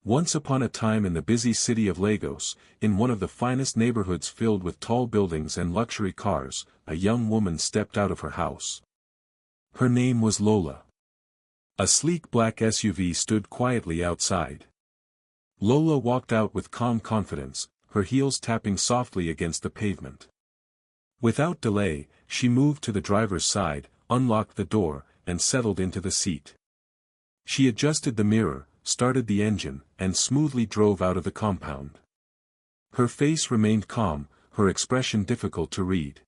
Once upon a time in the busy city of Lagos, in one of the finest neighborhoods filled with tall buildings and luxury cars, a young woman stepped out of her house. Her name was Lola. A sleek black SUV stood quietly outside. Lola walked out with calm confidence, her heels tapping softly against the pavement. Without delay, she moved to the driver's side, unlocked the door, and settled into the seat. She adjusted the mirror, started the engine, and smoothly drove out of the compound. Her face remained calm, her expression difficult to read.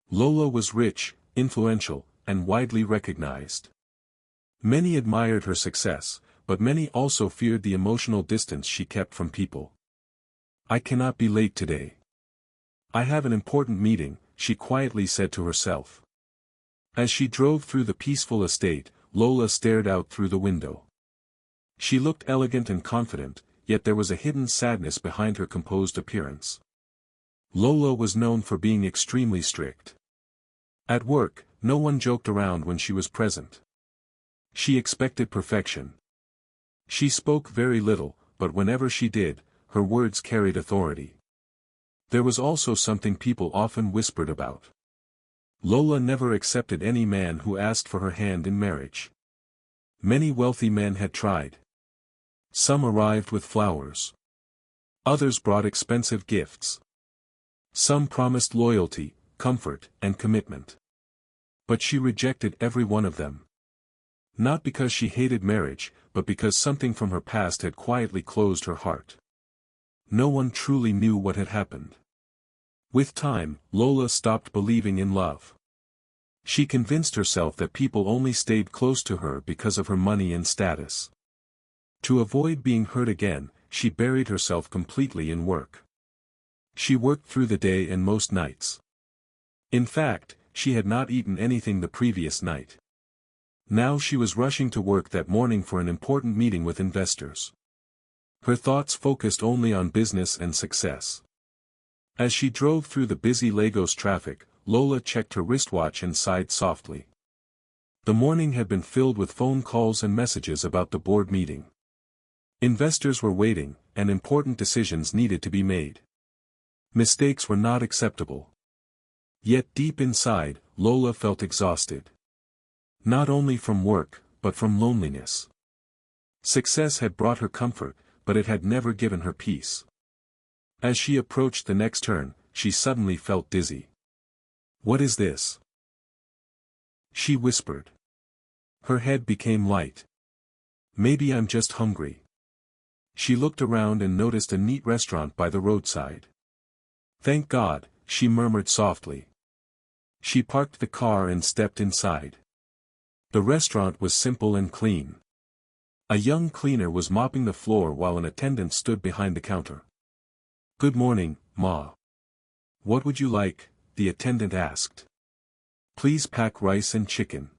Lola was rich, influential, and widely recognized. Many admired her success, but many also feared the emotional distance she kept from people. "I cannot be late today. I have an important meeting," she quietly said to herself. As she drove through the peaceful estate, Lola stared out through the window. She looked elegant and confident, yet there was a hidden sadness behind her composed appearance. Lola was known for being extremely strict. At work, no one joked around when she was present. She expected perfection. She spoke very little, but whenever she did, her words carried authority. There was also something people often whispered about. Lola never accepted any man who asked for her hand in marriage. Many wealthy men had tried. Some arrived with flowers. Others brought expensive gifts. Some promised loyalty, comfort, and commitment. But she rejected every one of them. Not because she hated marriage, but because something from her past had quietly closed her heart. No one truly knew what had happened. With time, Lola stopped believing in love. She convinced herself that people only stayed close to her because of her money and status. To avoid being hurt again, she buried herself completely in work. She worked through the day and most nights. In fact, she had not eaten anything the previous night. Now she was rushing to work that morning for an important meeting with investors. Her thoughts focused only on business and success. As she drove through the busy Lagos traffic, Lola checked her wristwatch and sighed softly. The morning had been filled with phone calls and messages about the board meeting. Investors were waiting, and important decisions needed to be made. Mistakes were not acceptable. Yet deep inside, Lola felt exhausted. Not only from work, but from loneliness. Success had brought her comfort, but it had never given her peace. As she approached the next turn, she suddenly felt dizzy. "What is this?" she whispered. Her head became light. "Maybe I'm just hungry." She looked around and noticed a neat restaurant by the roadside. "Thank God," she murmured softly. She parked the car and stepped inside. The restaurant was simple and clean. A young cleaner was mopping the floor while an attendant stood behind the counter. "Good morning, Ma. What would you like?" the attendant asked. "Please pack rice and chicken."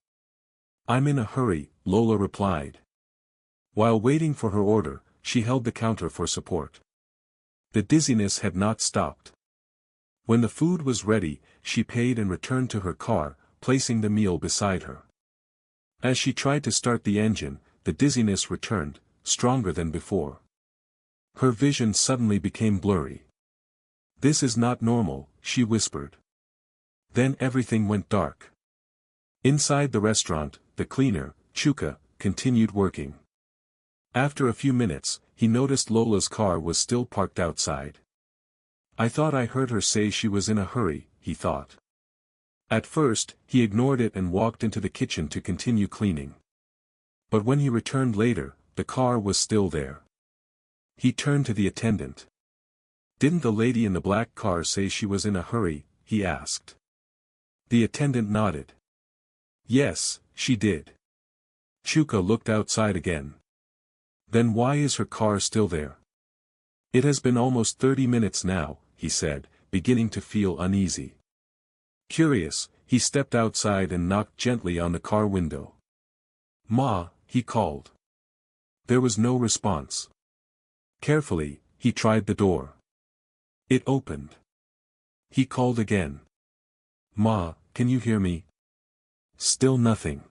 "I'm in a hurry," Lola replied. While waiting for her order, she held the counter for support. The dizziness had not stopped. When the food was ready, she paid and returned to her car, placing the meal beside her. As she tried to start the engine, the dizziness returned, stronger than before. Her vision suddenly became blurry. "This is not normal," she whispered. Then everything went dark. Inside the restaurant, the cleaner, Chuka, continued working. After a few minutes, he noticed Lola's car was still parked outside. "I thought I heard her say she was in a hurry," he thought. At first, he ignored it and walked into the kitchen to continue cleaning. But when he returned later, the car was still there. He turned to the attendant. "Didn't the lady in the black car say she was in a hurry?" he asked. The attendant nodded. "Yes, she did." Chuka looked outside again. "Then why is her car still there?" "It has been almost 30 minutes now," he said, beginning to feel uneasy. Curious, he stepped outside and knocked gently on the car window. "Ma," he called. There was no response. Carefully, he tried the door. It opened. He called again. "Ma, can you hear me?" Still nothing.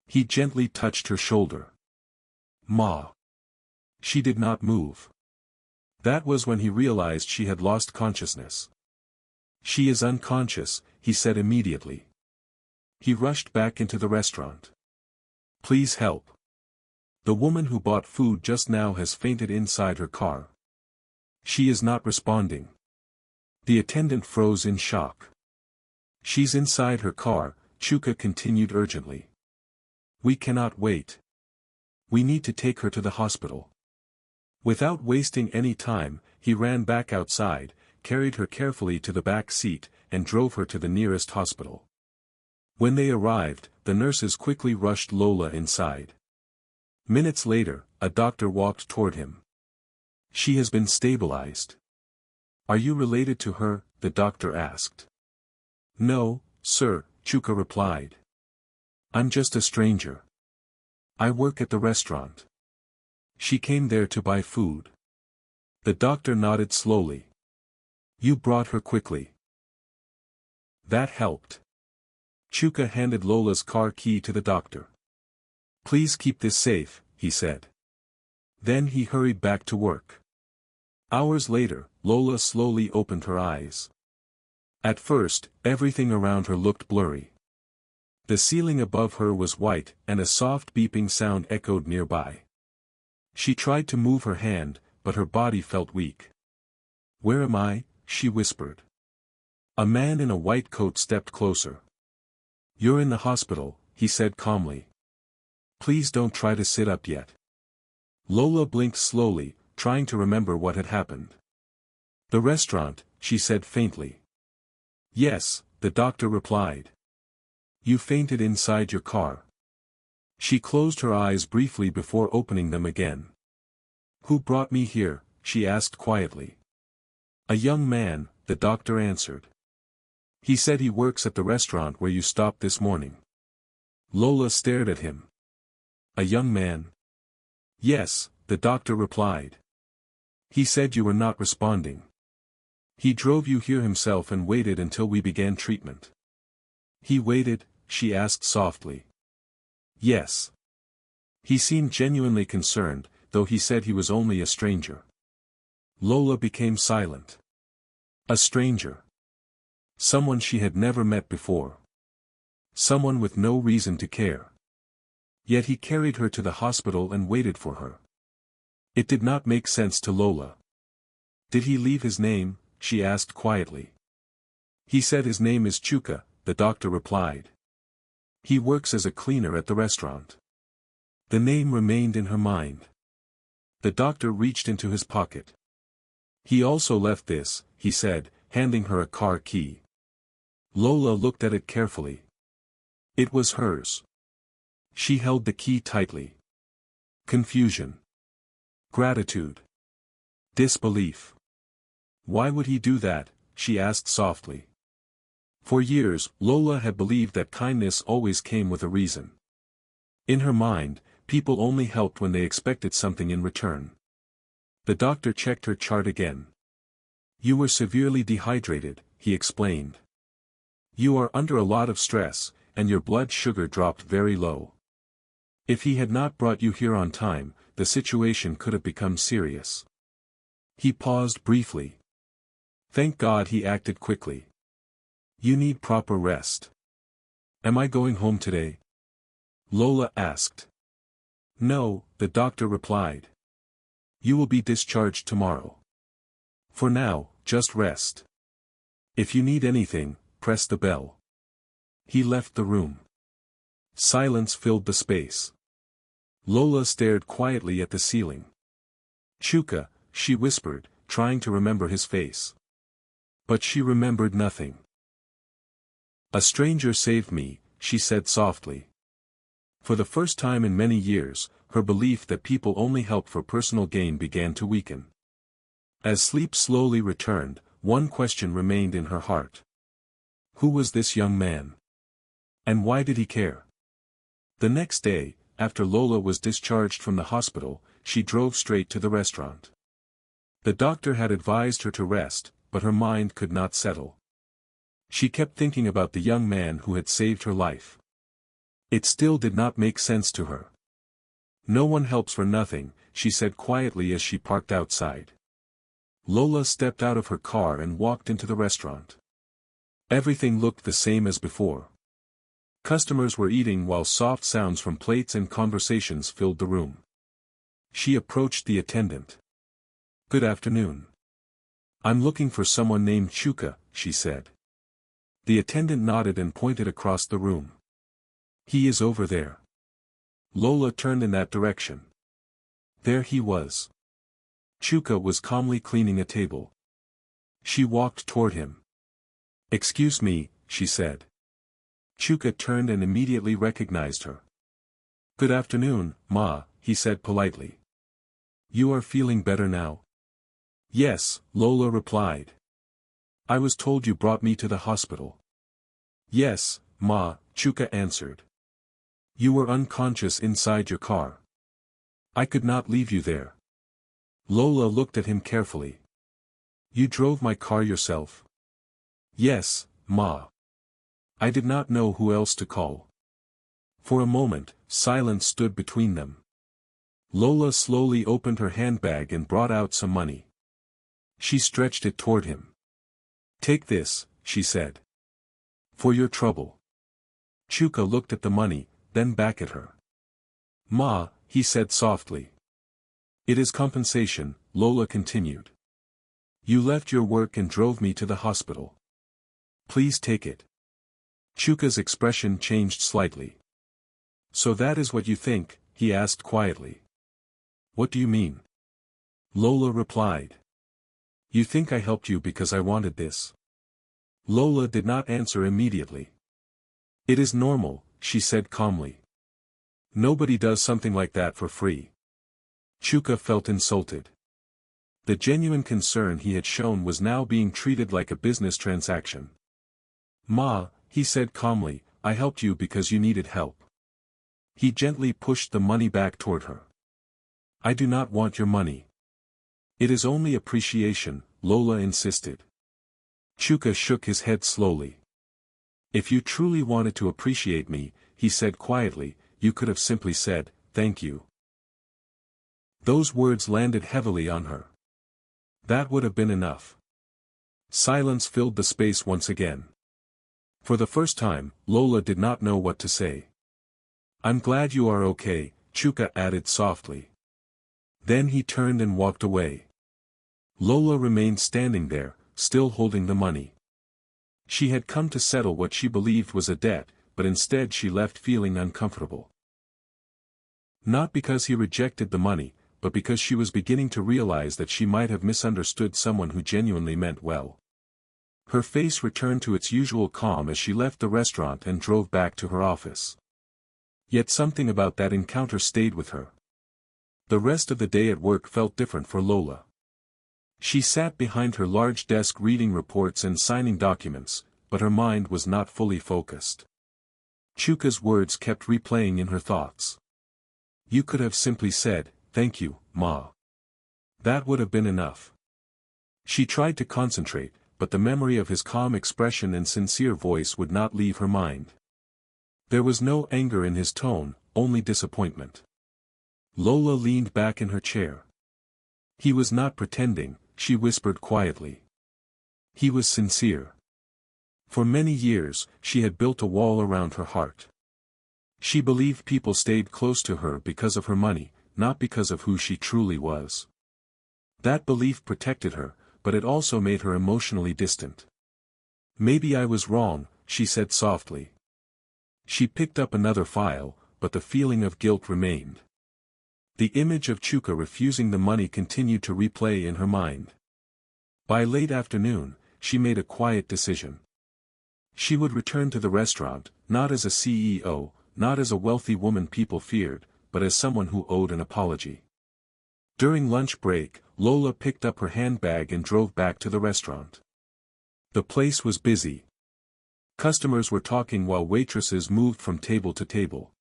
He gently touched her shoulder. "Ma." She did not move. That was when he realized she had lost consciousness. "She is unconscious," he said immediately. He rushed back into the restaurant. "Please help. The woman who bought food just now has fainted inside her car. She is not responding." The attendant froze in shock. "She's inside her car," Chuka continued urgently. "We cannot wait. We need to take her to the hospital." Without wasting any time, he ran back outside, carried her carefully to the back seat, and drove her to the nearest hospital. When they arrived, the nurses quickly rushed Lola inside. Minutes later, a doctor walked toward him. "She has been stabilized." "Are you related to her?" the doctor asked. "No, sir," Chuka replied. "I'm just a stranger. I work at the restaurant. She came there to buy food." The doctor nodded slowly. "You brought her quickly. That helped." Chuka handed Lola's car key to the doctor. "Please keep this safe," he said. Then he hurried back to work. Hours later, Lola slowly opened her eyes. At first, everything around her looked blurry. The ceiling above her was white, and a soft beeping sound echoed nearby. She tried to move her hand, but her body felt weak. "Where am I?" she whispered. A man in a white coat stepped closer. "You're in the hospital," he said calmly. "Please don't try to sit up yet." Lola blinked slowly, trying to remember what had happened. "The restaurant," she said faintly. "Yes," the doctor replied. "You fainted inside your car." She closed her eyes briefly before opening them again. "Who brought me here?" she asked quietly. "A young man," the doctor answered. "He said he works at the restaurant where you stopped this morning." Lola stared at him. "A young man?" "Yes," the doctor replied. "He said you were not responding. He drove you here himself and waited until we began treatment." "He waited?" she asked softly. "Yes." He seemed genuinely concerned, though he said he was only a stranger. Lola became silent. A stranger. Someone she had never met before. Someone with no reason to care. Yet he carried her to the hospital and waited for her. It did not make sense to Lola. "Did he leave his name?" she asked quietly. "He said his name is Chuka," the doctor replied. "He works as a cleaner at the restaurant." The name remained in her mind. The doctor reached into his pocket. "He also left this," he said, handing her a car key. Lola looked at it carefully. It was hers. She held the key tightly. Confusion. Gratitude. Disbelief. "Why would he do that?" she asked softly. For years, Lola had believed that kindness always came with a reason. In her mind, people only helped when they expected something in return. The doctor checked her chart again. "You were severely dehydrated," he explained. "You are under a lot of stress, and your blood sugar dropped very low. If he had not brought you here on time, the situation could have become serious." He paused briefly. "Thank God he acted quickly. You need proper rest." "Am I going home today?" Lola asked. "No," the doctor replied. "You will be discharged tomorrow. For now, just rest. If you need anything, press the bell." He left the room. Silence filled the space. Lola stared quietly at the ceiling. "Chuka," she whispered, trying to remember his face. But she remembered nothing. "A stranger saved me," she said softly. For the first time in many years, her belief that people only help for personal gain began to weaken. As sleep slowly returned, one question remained in her heart. Who was this young man? And why did he care? The next day, after Lola was discharged from the hospital, she drove straight to the restaurant. The doctor had advised her to rest, but her mind could not settle. She kept thinking about the young man who had saved her life. It still did not make sense to her. No one helps for nothing, she said quietly as she parked outside. Lola stepped out of her car and walked into the restaurant. Everything looked the same as before. Customers were eating while soft sounds from plates and conversations filled the room. She approached the attendant. "Good afternoon. I'm looking for someone named Chuka," she said. The attendant nodded and pointed across the room. "He is over there." Lola turned in that direction. There he was. Chuka was calmly cleaning a table. She walked toward him. "Excuse me," she said. Chuka turned and immediately recognized her. "Good afternoon, Ma," he said politely. "You are feeling better now?" "Yes," Lola replied. "I was told you brought me to the hospital." "Yes, Ma," Chuka answered. "You were unconscious inside your car. I could not leave you there." Lola looked at him carefully. "You drove my car yourself?" "Yes, Ma. I did not know who else to call." For a moment, silence stood between them. Lola slowly opened her handbag and brought out some money. She stretched it toward him. "Take this," she said. "For your trouble." Chuka looked at the money, then back at her. "Ma," he said softly. "It is compensation," Lola continued. "You left your work and drove me to the hospital. Please take it." Chuka's expression changed slightly. "So that is what you think?" he asked quietly. "What do you mean?" Lola replied. "You think I helped you because I wanted this?" Lola did not answer immediately. "It is normal," she said calmly. "Nobody does something like that for free." Chuka felt insulted. The genuine concern he had shown was now being treated like a business transaction. "Ma," he said calmly, "I helped you because you needed help." He gently pushed the money back toward her. "I do not want your money." "It is only appreciation," Lola insisted. Chuka shook his head slowly. "If you truly wanted to appreciate me," he said quietly, "you could have simply said, 'Thank you.'" Those words landed heavily on her. That would have been enough. Silence filled the space once again. For the first time, Lola did not know what to say. "I'm glad you are okay," Chuka added softly. Then he turned and walked away. Lola remained standing there, still holding the money. She had come to settle what she believed was a debt, but instead she left feeling uncomfortable. Not because he rejected the money, but because she was beginning to realize that she might have misunderstood someone who genuinely meant well. Her face returned to its usual calm as she left the restaurant and drove back to her office. Yet something about that encounter stayed with her. The rest of the day at work felt different for Lola. She sat behind her large desk reading reports and signing documents, but her mind was not fully focused. Chuka's words kept replaying in her thoughts. "You could have simply said, 'Thank you, Ma.' That would have been enough." She tried to concentrate, but the memory of his calm expression and sincere voice would not leave her mind. There was no anger in his tone, only disappointment. Lola leaned back in her chair. "He was not pretending," she whispered quietly. "He was sincere." For many years, she had built a wall around her heart. She believed people stayed close to her because of her money, not because of who she truly was. That belief protected her, but it also made her emotionally distant. "Maybe I was wrong," she said softly. She picked up another file, but the feeling of guilt remained. The image of Chuka refusing the money continued to replay in her mind. By late afternoon, she made a quiet decision. She would return to the restaurant, not as a CEO, not as a wealthy woman people feared, but as someone who owed an apology. During lunch break, Lola picked up her handbag and drove back to the restaurant. The place was busy. Customers were talking while waitresses moved from table to table.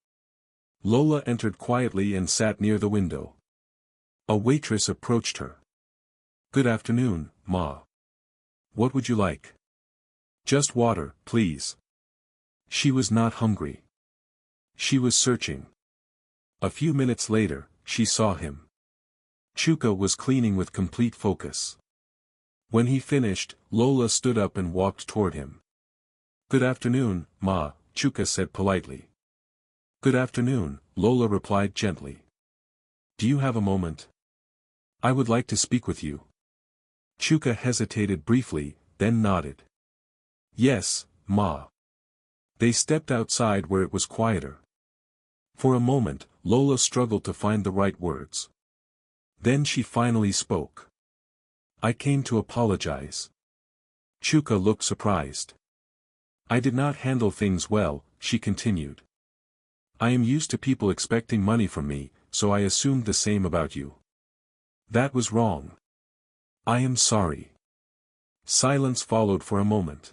Lola entered quietly and sat near the window. A waitress approached her. "Good afternoon, Ma. What would you like?" "Just water, please." She was not hungry. She was searching. A few minutes later, she saw him. Chuka was cleaning with complete focus. When he finished, Lola stood up and walked toward him. "Good afternoon, Ma," Chuka said politely. "Good afternoon," Lola replied gently. "Do you have a moment? I would like to speak with you." Chuka hesitated briefly, then nodded. "Yes, Ma." They stepped outside where it was quieter. For a moment, Lola struggled to find the right words. Then she finally spoke. "I came to apologize." Chuka looked surprised. "I did not handle things well," she continued. "I am used to people expecting money from me, so I assumed the same about you. That was wrong. I am sorry." Silence followed for a moment.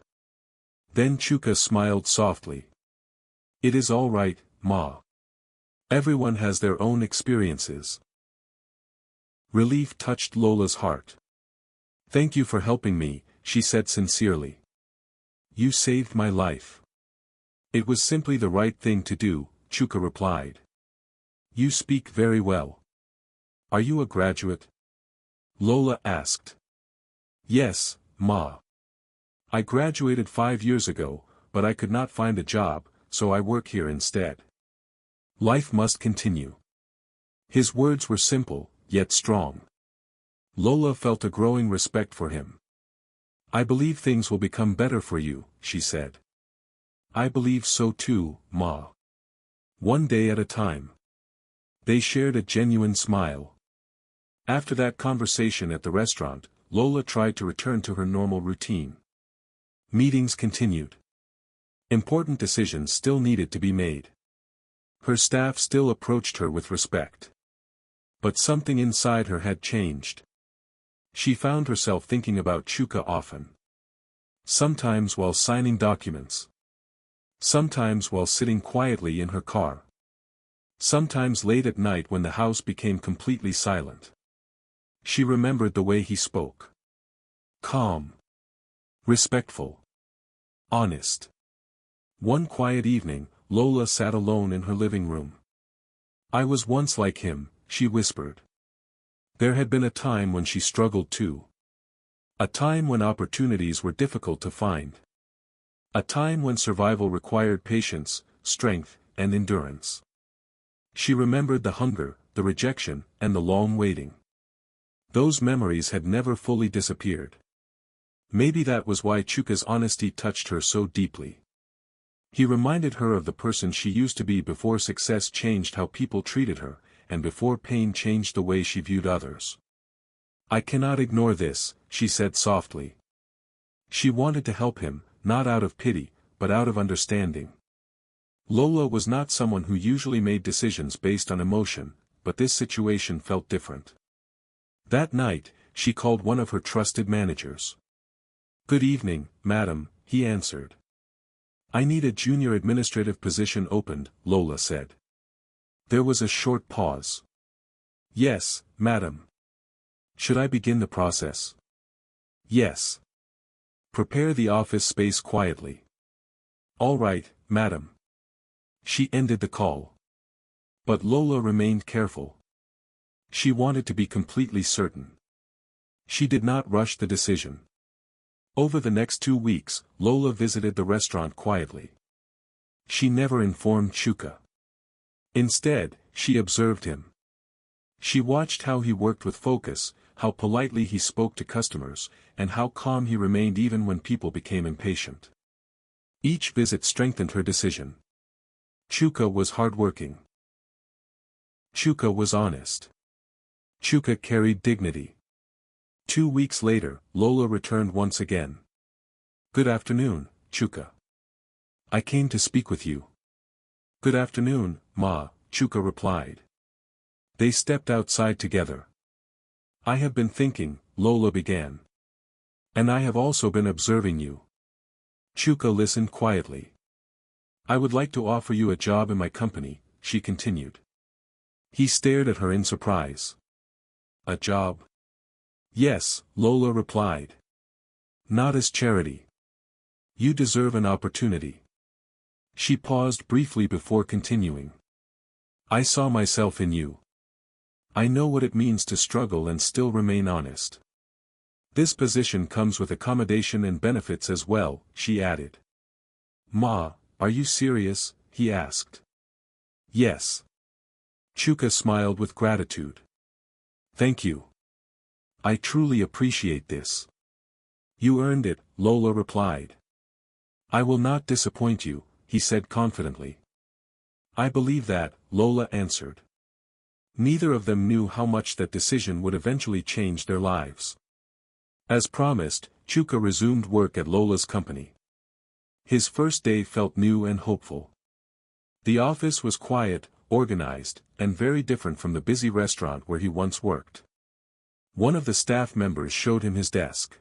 Then Chuka smiled softly. "It is all right, Ma. Everyone has their own experiences." Relief touched Lola's heart. "Thank you for helping me," she said sincerely. "You saved my life." "It was simply the right thing to do," Chuka replied. "You speak very well. Are you a graduate?" Lola asked. "Yes, Ma. I graduated 5 years ago, but I could not find a job, so I work here instead. Life must continue." His words were simple, yet strong. Lola felt a growing respect for him. "I believe things will become better for you," she said. "I believe so too, Ma. One day at a time." They shared a genuine smile. After that conversation at the restaurant, Lola tried to return to her normal routine. Meetings continued. Important decisions still needed to be made. Her staff still approached her with respect. But something inside her had changed. She found herself thinking about Chuka often. Sometimes while signing documents. Sometimes while sitting quietly in her car. Sometimes late at night when the house became completely silent. She remembered the way he spoke. Calm. Respectful. Honest. One quiet evening, Lola sat alone in her living room. "I was once like him," she whispered. There had been a time when she struggled too. A time when opportunities were difficult to find. A time when survival required patience, strength, and endurance. She remembered the hunger, the rejection, and the long waiting. Those memories had never fully disappeared. Maybe that was why Chuka's honesty touched her so deeply. He reminded her of the person she used to be before success changed how people treated her, and before pain changed the way she viewed others. "I cannot ignore this," she said softly. She wanted to help him, not out of pity, but out of understanding. Lola was not someone who usually made decisions based on emotion, but this situation felt different. That night, she called one of her trusted managers. "Good evening, madam," he answered. "I need a junior administrative position opened," Lola said. There was a short pause. "Yes, madam." "Should I begin the process?" "Yes." "Prepare the office space quietly." "All right, madam." She ended the call. But Lola remained careful. She wanted to be completely certain. She did not rush the decision. Over the next 2 weeks, Lola visited the restaurant quietly. She never informed Chuka. Instead, she observed him. She watched how he worked with focus, how politely he spoke to customers, and how calm he remained even when people became impatient. Each visit strengthened her decision. Chuka was hardworking. Chuka was honest. Chuka carried dignity. 2 weeks later, Lola returned once again. "Good afternoon, Chuka. I came to speak with you." "Good afternoon, Ma," Chuka replied. They stepped outside together. "I have been thinking," Lola began. "And I have also been observing you." Chuka listened quietly. "I would like to offer you a job in my company," she continued. He stared at her in surprise. "A job?" "Yes," Lola replied. "Not as charity. You deserve an opportunity." She paused briefly before continuing. I saw myself in you. I know what it means to struggle and still remain honest. This position comes with accommodation and benefits as well, she added. Ma, are you serious? He asked. Yes. Chuka smiled with gratitude. Thank you. I truly appreciate this. You earned it, Lola replied. I will not disappoint you, he said confidently. I believe that, Lola answered. Neither of them knew how much that decision would eventually change their lives. As promised, Chuka resumed work at Lola's company. His first day felt new and hopeful. The office was quiet, organized, and very different from the busy restaurant where he once worked. One of the staff members showed him his desk.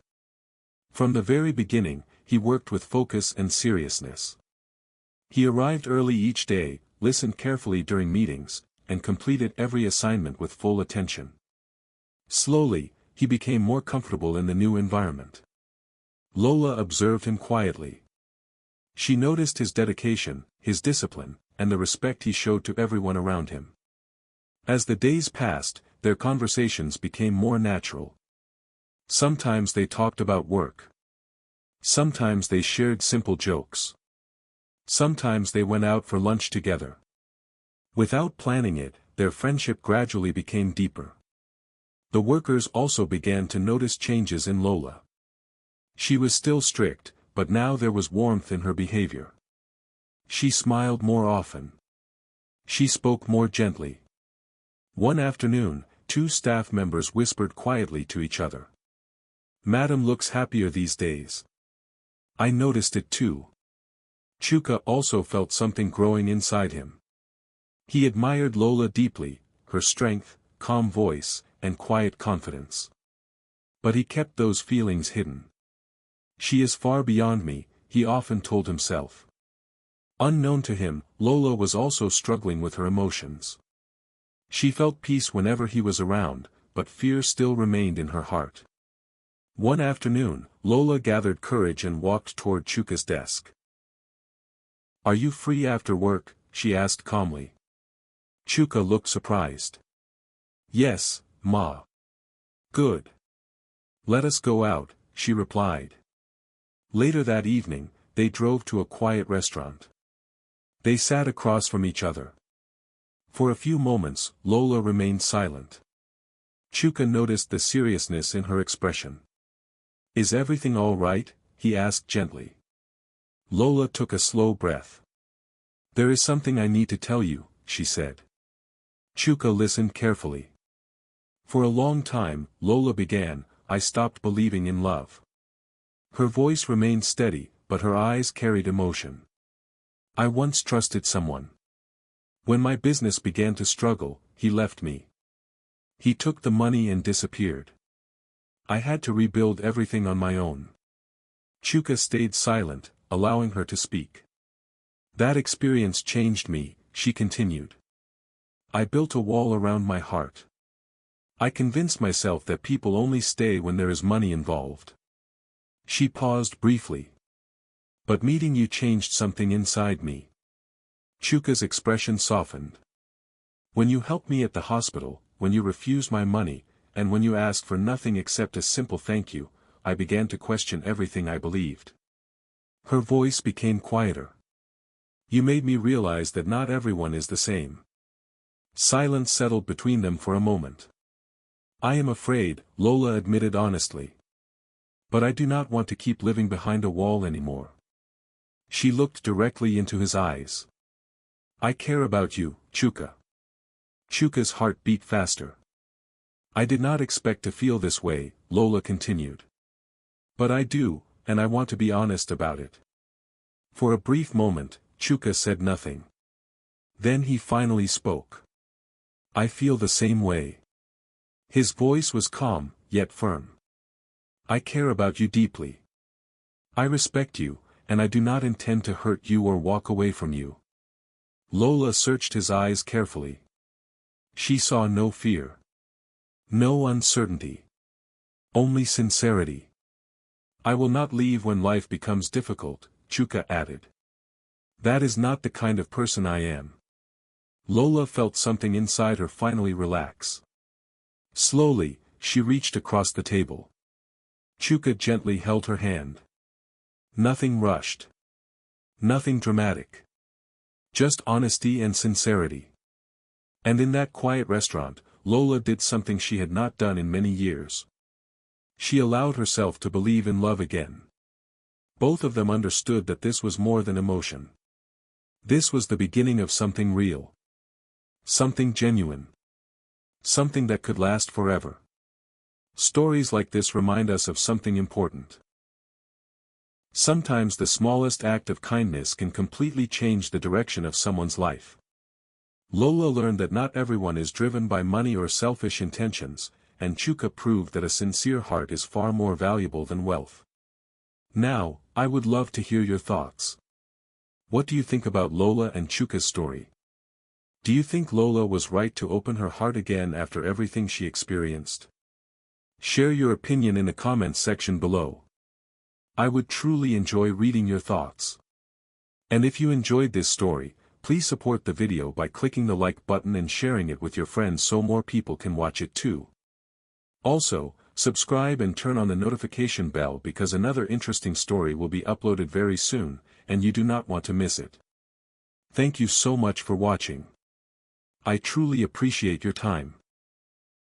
From the very beginning, he worked with focus and seriousness. He arrived early each day, listened carefully during meetings, and completed every assignment with full attention. Slowly, he became more comfortable in the new environment. Lola observed him quietly. She noticed his dedication, his discipline, and the respect he showed to everyone around him. As the days passed, their conversations became more natural. Sometimes they talked about work. Sometimes they shared simple jokes. Sometimes they went out for lunch together. Without planning it, their friendship gradually became deeper. The workers also began to notice changes in Lola. She was still strict, but now there was warmth in her behavior. She smiled more often. She spoke more gently. One afternoon, two staff members whispered quietly to each other. Madam looks happier these days. I noticed it too. Chuka also felt something growing inside him. He admired Lola deeply, her strength, calm voice, and quiet confidence. But he kept those feelings hidden. She is far beyond me, he often told himself. Unknown to him, Lola was also struggling with her emotions. She felt peace whenever he was around, but fear still remained in her heart. One afternoon, Lola gathered courage and walked toward Chuka's desk. Are you free after work? She asked calmly. Chuka looked surprised. Yes, Ma. Good. Let us go out, she replied. Later that evening, they drove to a quiet restaurant. They sat across from each other. For a few moments, Lola remained silent. Chuka noticed the seriousness in her expression. Is everything all right? He asked gently. Lola took a slow breath. There is something I need to tell you, she said. Chuka listened carefully. For a long time, Lola began, I stopped believing in love. Her voice remained steady, but her eyes carried emotion. I once trusted someone. When my business began to struggle, he left me. He took the money and disappeared. I had to rebuild everything on my own. Chuka stayed silent, allowing her to speak. That experience changed me, she continued. I built a wall around my heart. I convinced myself that people only stay when there is money involved. She paused briefly. But meeting you changed something inside me. Chuka's expression softened. When you helped me at the hospital, when you refused my money, and when you asked for nothing except a simple thank you, I began to question everything I believed. Her voice became quieter. You made me realize that not everyone is the same. Silence settled between them for a moment. I am afraid, Lola admitted honestly. But I do not want to keep living behind a wall anymore. She looked directly into his eyes. I care about you, Chuka. Chuka's heart beat faster. I did not expect to feel this way, Lola continued. But I do, and I want to be honest about it. For a brief moment, Chuka said nothing. Then he finally spoke. I feel the same way. His voice was calm, yet firm. I care about you deeply. I respect you, and I do not intend to hurt you or walk away from you. Lola searched his eyes carefully. She saw no fear. No uncertainty. Only sincerity. I will not leave when life becomes difficult, Chuka added. That is not the kind of person I am. Lola felt something inside her finally relax. Slowly, she reached across the table. Chuka gently held her hand. Nothing rushed. Nothing dramatic. Just honesty and sincerity. And in that quiet restaurant, Lola did something she had not done in many years. She allowed herself to believe in love again. Both of them understood that this was more than emotion. This was the beginning of something real. Something genuine. Something that could last forever. Stories like this remind us of something important. Sometimes the smallest act of kindness can completely change the direction of someone's life. Lola learned that not everyone is driven by money or selfish intentions, and Chuka proved that a sincere heart is far more valuable than wealth. Now, I would love to hear your thoughts. What do you think about Lola and Chuka's story? Do you think Lola was right to open her heart again after everything she experienced? Share your opinion in the comments section below. I would truly enjoy reading your thoughts. And if you enjoyed this story, please support the video by clicking the like button and sharing it with your friends so more people can watch it too. Also, subscribe and turn on the notification bell because another interesting story will be uploaded very soon, and you do not want to miss it. Thank you so much for watching. I truly appreciate your time.